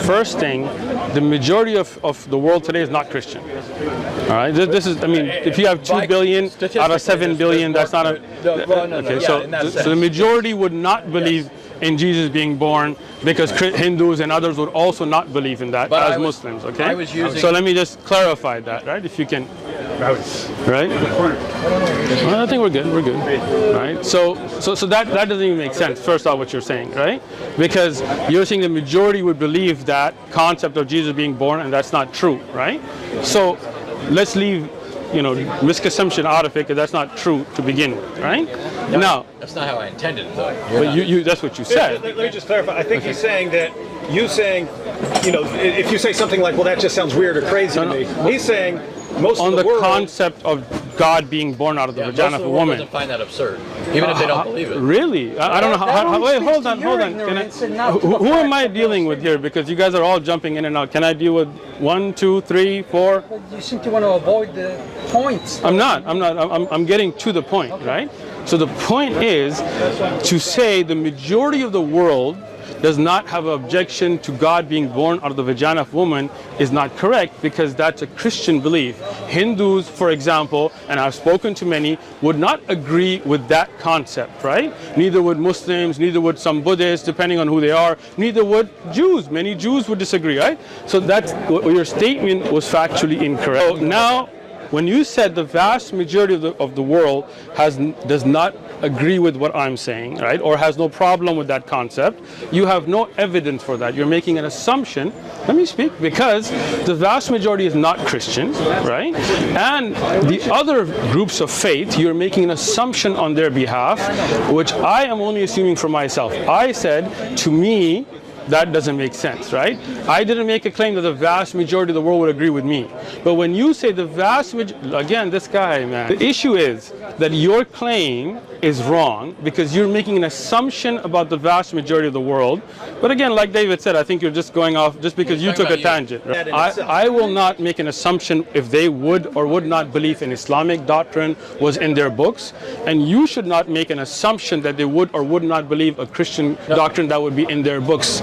First thing, the majority of the world today is not Christian. All right, this is, I mean, if you have 2 billion out of 7 billion, that's not a, okay, so the majority would not believe in Jesus being born, because Hindus and others would also not believe in that as Muslims, okay? So let me just clarify that, right, if you can, right? Well, I think we're good, right? So that doesn't even make sense, first off, what you're saying, right? Because you're saying the majority would believe that concept of Jesus being born, and that's not true, right? So let's leave, you know, misconception out of it, because that's not true to begin with, right? Now, that's not how I intended it, though. But that's what you said. Let me just clarify. I think he's saying that you saying, you know, if you say something like, well, that just sounds weird or crazy to me. He's saying most on of the world, concept of God being born out of the vagina of a woman. Doesn't find that absurd, even if they don't believe it. Really? I don't know how. Wait, hold on. Who am I dealing with here? Because you guys are all jumping in and out. Can I deal with 1, 2, 3, 4? You seem to want to avoid the points. I'm not. I'm getting to the point, right? So the point is to say the majority of the world does not have an objection to God being born out of the vagina of woman is not correct, because that's a Christian belief. Hindus, for example, and I've spoken to many, would not agree with that concept, right? Neither would Muslims, neither would some Buddhists, depending on who they are, neither would Jews. Many Jews would disagree, right? So that's, your statement was factually incorrect. So now, when you said the vast majority of the world does not agree with what I'm saying, right, or has no problem with that concept, you have no evidence for that. You're making an assumption. Let me speak, because the vast majority is not Christian, right? And the other groups of faith, you're making an assumption on their behalf, which I am only assuming for myself. I said, to me, that doesn't make sense, right? I didn't make a claim that the vast majority of the world would agree with me. But when you say the vast majority, again, this guy, man, the issue is that your claim is wrong, because you're making an assumption about the vast majority of the world. But again, like David said, I think you're just going off just because you took a tangent. Right? I will not make an assumption if they would or would not believe in Islamic doctrine was in their books, and you should not make an assumption that they would or would not believe a Christian doctrine that would be in their books.